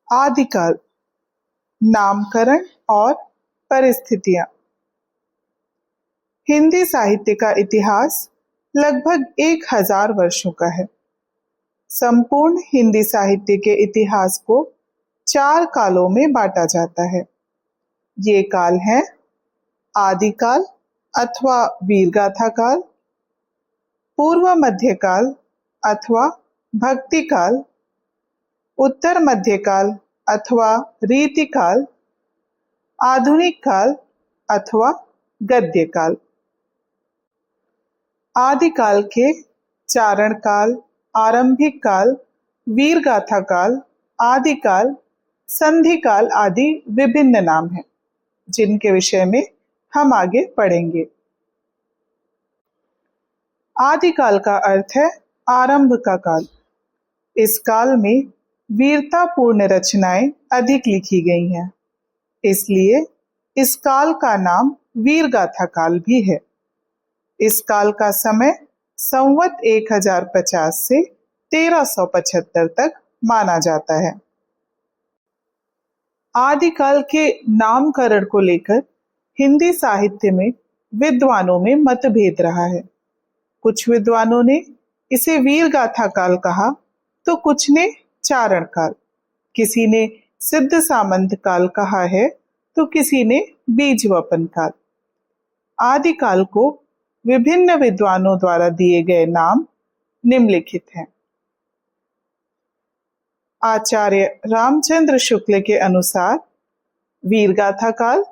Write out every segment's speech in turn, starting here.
आदिकाल, नामकरण और परिस्थितियां। हिंदी साहित्य का इतिहास लगभग 1000 वर्षों का है। संपूर्ण हिंदी साहित्य के इतिहास को 4 कालों में बांटा जाता है। ये काल हैं आदिकाल अथवा वीरगाथा काल, पूर्व मध्यकाल अथवा भक्ति काल, उत्तर मध्यकाल अथवा रीतिकाल, आधुनिक काल अथवा गद्य काल। आदिकाल के चारण काल, आरंभिक काल, वीरगाथा काल, आदिकाल, संधि काल आदि विभिन्न नाम हैं, जिनके विषय में हम आगे पढ़ेंगे। आदिकाल का अर्थ है आरंभ का काल। इस काल में वीरतापूर्ण रचनाएं अधिक लिखी गई हैं, इसलिए इस काल का नाम वीरगाथा काल भी है। इस काल का समय संवत 1050 से 1375 तक माना जाता है। आदिकाल के नामकरण को लेकर हिंदी साहित्य में विद्वानों में मतभेद रहा है। कुछ विद्वानों ने इसे वीरगाथा काल कहा तो कुछ ने चारण काल, किसी ने सिद्ध सामंत काल कहा है तो किसी ने बीजवपन काल। आदिकाल को विभिन्न विद्वानों द्वारा दिए गए नाम निम्नलिखित हैं। आचार्य रामचंद्र शुक्ल के अनुसार वीरगाथा काल,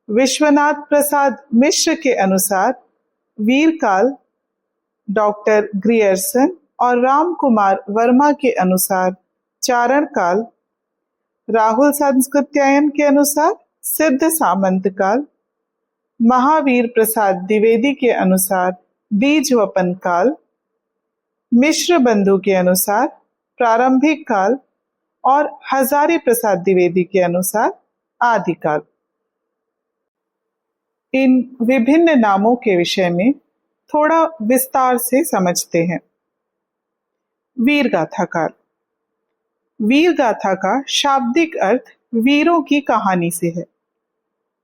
विश्वनाथ प्रसाद मिश्र के अनुसार वीरकाल, डॉक्टर ग्रियर्सन और राम कुमार वर्मा के अनुसार चारण काल, राहुल सांस्कृत्यायन के अनुसार सिद्ध सामंत काल, महावीर प्रसाद द्विवेदी के अनुसार बीजवपन काल, मिश्र बंधु के अनुसार प्रारंभिक काल और हजारी प्रसाद द्विवेदी के अनुसार आदिकाल। इन विभिन्न नामों के विषय में थोड़ा विस्तार से समझते हैं। वीरगाथा काल। वीरगाथा का शाब्दिक अर्थ वीरों की कहानी से है।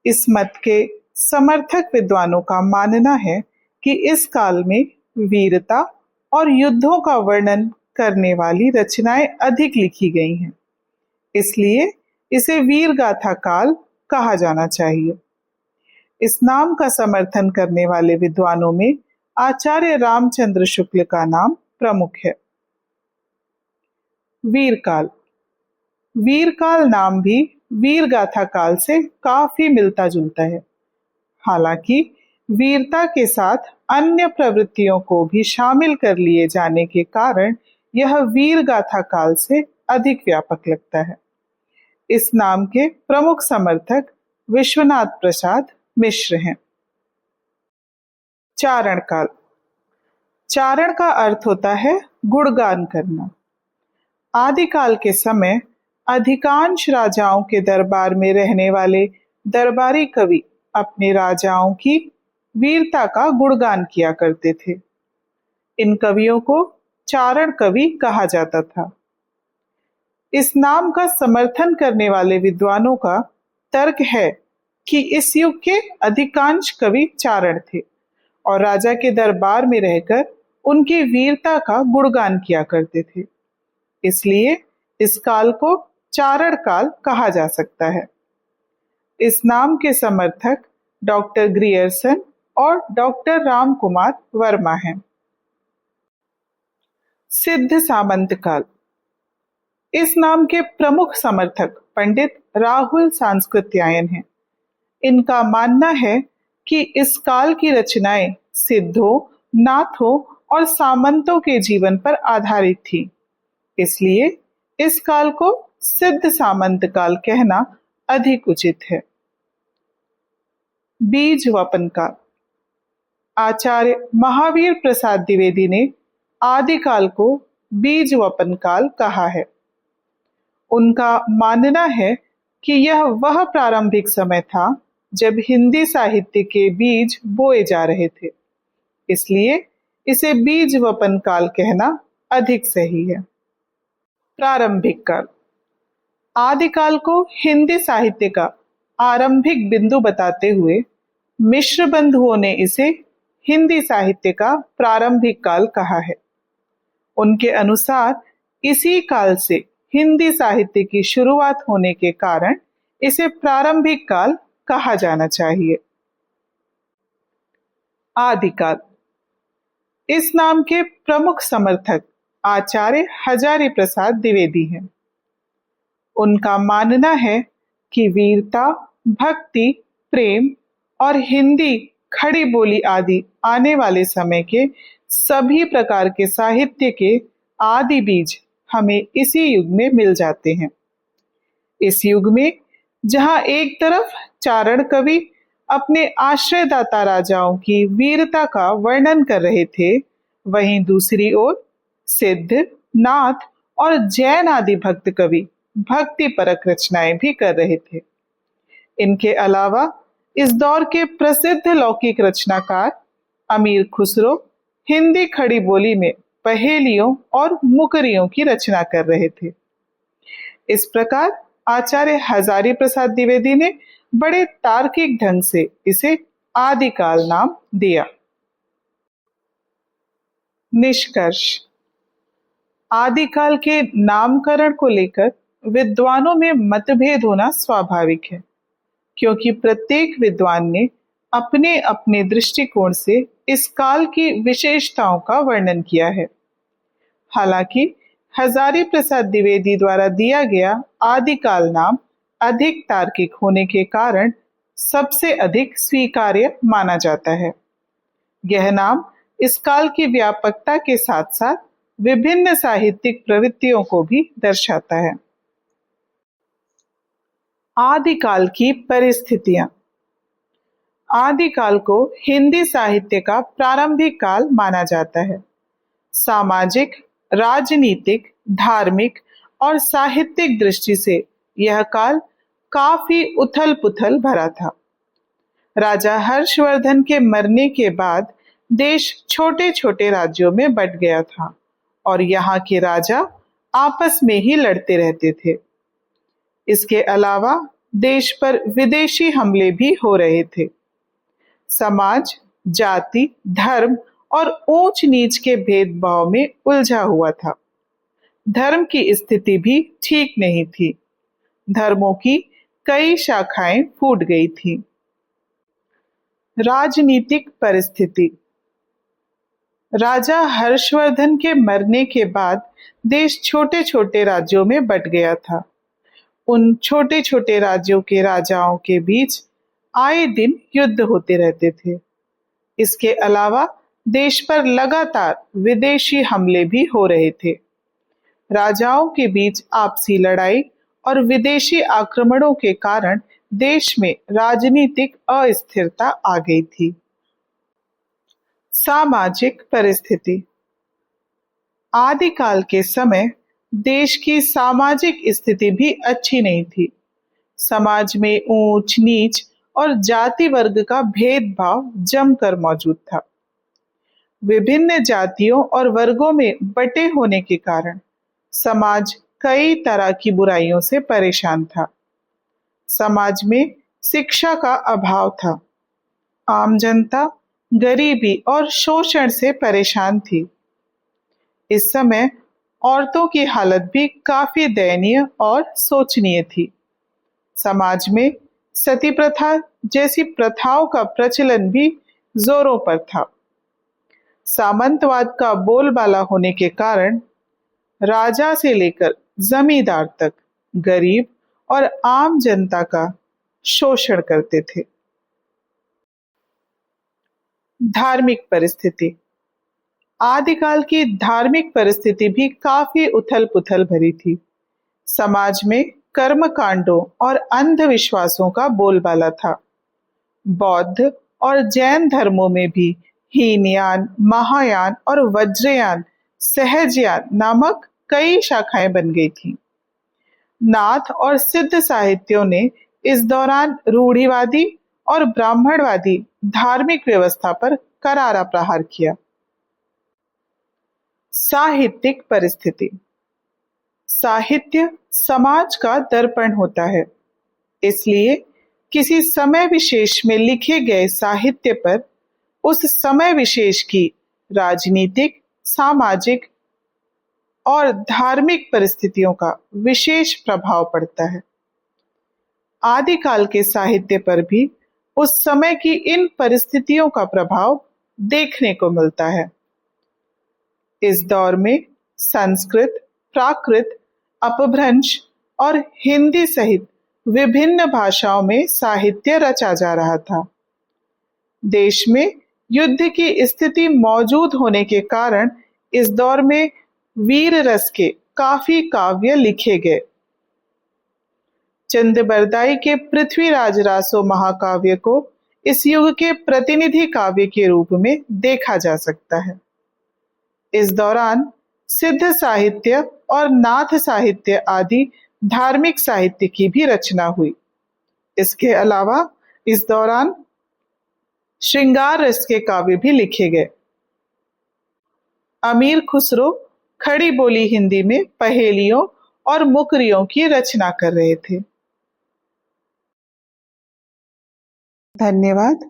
इस मत के समर्थक विद्वानों का मानना है कि इस काल में वीरता और युद्धों का वर्णन करने वाली रचनाएं अधिक लिखी गई हैं, इसलिए इसे वीरगाथा काल कहा जाना चाहिए। इस नाम का समर्थन करने वाले विद्वानों में आचार्य रामचंद्र शुक्ल का नाम प्रमुख है। वीरकाल। वीरकाल नाम भी वीरगाथा काल से काफी मिलता जुलता है। हालांकि वीरता के साथ अन्य प्रवृत्तियों को भी शामिल कर लिए जाने के कारण यह वीरगाथा काल से अधिक व्यापक लगता है। इस नाम के प्रमुख समर्थक विश्वनाथ प्रसाद मिश्र हैं। चारण काल। चारण का अर्थ होता है गुणगान करना। आदिकाल के समय अधिकांश राजाओं के दरबार में रहने वाले दरबारी कवि अपने राजाओं की वीरता का गुणगान किया करते थे। इन कवियों को चारण कवि कहा जाता था। इस नाम का समर्थन करने वाले विद्वानों का तर्क है कि इस युग के अधिकांश कवि चारण थे और राजा के दरबार में रहकर उनकी वीरता का गुणगान किया करते थे, इसलिए इस काल को चारण काल कहा जा सकता है। इस नाम के समर्थक डॉक्टर ग्रियर्सन और डॉक्टर राम कुमार वर्मा हैं। सिद्ध सामंत काल। इस नाम के प्रमुख समर्थक पंडित राहुल सांस्कृत्यायन हैं। इनका मानना है कि इस काल की रचनाएं सिद्धों, नाथों और सामंतों के जीवन पर आधारित थी, इसलिए इस काल को सिद्ध सामंत काल कहना अधिक उचित है। बीजवपन काल। आचार्य महावीर प्रसाद द्विवेदी ने आदिकाल को बीजवपन काल कहा है। उनका मानना है कि यह वह प्रारंभिक समय था जब हिंदी साहित्य के बीज बोए जा रहे थे, इसलिए इसे बीज वपन काल कहना अधिक सही है। प्रारंभिक काल। आदिकाल को हिंदी साहित्य का आरंभिक बिंदु बताते हुए मिश्र बंधुओं ने इसे हिंदी साहित्य का प्रारंभिक काल कहा है। उनके अनुसार इसी काल से हिंदी साहित्य की शुरुआत होने के कारण इसे प्रारंभिक काल कहा जाना चाहिए। आदिकाल। इस नाम के प्रमुख समर्थक आचार्य हजारी प्रसाद द्विवेदी हैं। उनका मानना है कि वीरता, भक्ति, प्रेम और हिंदी खड़ी बोली आदि आने वाले समय के सभी प्रकार के साहित्य के आदि बीज हमें इसी युग में मिल जाते हैं। इस युग में जहां एक तरफ चारण कवि अपने आश्रयदाता राजाओं की वीरता का वर्णन कर रहे थे, वहीं दूसरी ओर सिद्ध, नाथ और जैन आदि भक्त कवि भक्ति परक रचनाएं भी कर रहे थे। इनके अलावा इस दौर के प्रसिद्ध लौकिक रचनाकार अमीर खुसरो हिंदी खड़ी बोली में पहेलियों और मुकरियों की रचना कर रहे थे। इस प्रकार आचार्य हजारी प्रसाद द्विवेदी ने बड़े तार्किक ढंग से इसे आदिकाल नाम दिया। निष्कर्ष। आदिकाल के नामकरण को लेकर विद्वानों में मतभेद होना स्वाभाविक है, क्योंकि प्रत्येक विद्वान ने अपने अपने दृष्टिकोण से इस काल की विशेषताओं का वर्णन किया है। हालांकि हजारी प्रसाद द्विवेदी द्वारा दिया गया आदिकाल नाम अधिक तार्किक होने के कारण सबसे अधिक स्वीकार्य माना जाता है। यह नाम इस काल की व्यापकता के साथ साथ विभिन्न साहित्यिक प्रवृत्तियों को भी दर्शाता है। आदिकाल की परिस्थितियां। आदिकाल को हिंदी साहित्य का प्रारंभिक काल माना जाता है। सामाजिक, राजनीतिक, धार्मिक और साहित्यिक दृष्टि से यह काल काफी उथल पुथल भरा था। राजा हर्षवर्धन के मरने के बाद देश छोटे छोटे राज्यों में बंट गया था और यहाँ के राजा आपस में ही लड़ते रहते थे। इसके अलावा देश पर विदेशी हमले भी हो रहे थे। समाज जाति, धर्म और ऊंच नीच के भेदभाव में उलझा हुआ था। धर्म की स्थिति भी ठीक नहीं थी। धर्मों की कई शाखाएं फूट गई थी। राजनीतिक परिस्थिति। राजा हर्षवर्धन के मरने के बाद देश छोटे छोटे राज्यों में बंट गया था। उन छोटे छोटे राज्यों के राजाओं के बीच आए दिन युद्ध होते रहते थे। इसके अलावा देश पर लगातार विदेशी हमले भी हो रहे थे। राजाओं के बीच आपसी लड़ाई और विदेशी आक्रमणों के कारण देश में राजनीतिक अस्थिरता आ गई थी। सामाजिक परिस्थिति। आदिकाल के समय देश की सामाजिक स्थिति भी अच्छी नहीं थी। समाज में ऊंच नीच और जाति वर्ग का भेदभाव जमकर मौजूद था। विभिन्न जातियों और वर्गों में बटे होने के कारण समाज कई तरह की बुराइयों से परेशान था। समाज में शिक्षा का अभाव था। आम जनता गरीबी और शोषण से परेशान थी। इस समय औरतों की हालत भी काफी दयनीय और शोचनीय थी। समाज में सती प्रथा जैसी प्रथाओं का प्रचलन भी जोरों पर था। सामंतवाद का बोलबाला होने के कारण राजा से लेकर जमींदार तक गरीब और आम जनता का शोषण करते थे। धार्मिक परिस्थिति। आदिकाल की धार्मिक परिस्थिति भी काफी उथल पुथल भरी थी। समाज में कर्म कांडों और अंधविश्वासों का बोलबाला था। बौद्ध और जैन धर्मों में भी हीनयान, महायान और वज्रयान, सहजयान नामक कई शाखाएं बन गई थीं। नाथ और सिद्ध साहित्यों ने इस दौरान रूढ़िवादी और ब्राह्मणवादी धार्मिक व्यवस्था पर करारा प्रहार किया। साहित्यिक परिस्थिति। साहित्य समाज का दर्पण होता है, इसलिए किसी समय विशेष में लिखे गए साहित्य पर उस समय विशेष की राजनीतिक, सामाजिक और धार्मिक परिस्थितियों का विशेष प्रभाव पड़ता है। आदिकाल के साहित्य पर भी उस समय की इन परिस्थितियों का प्रभाव देखने को मिलता है। इस दौर में संस्कृत, प्राकृत, अपभ्रंश और हिंदी सहित विभिन्न भाषाओं में साहित्य रचा जा रहा था। देश में युद्ध की स्थिति मौजूद होने के कारण इस दौर में वीर रस के काफी काव्य लिखे गए। चंदबरदाई के पृथ्वीराज रासो महाकाव्य को इस युग के प्रतिनिधि काव्य के रूप में देखा जा सकता है। इस दौरान सिद्ध साहित्य और नाथ साहित्य आदि धार्मिक साहित्य की भी रचना हुई। इसके अलावा इस दौरान श्रृंगार रस के काव्य भी लिखे गए। अमीर खुसरो खड़ी बोली हिंदी में पहेलियों और मुकरियों की रचना कर रहे थे। धन्यवाद।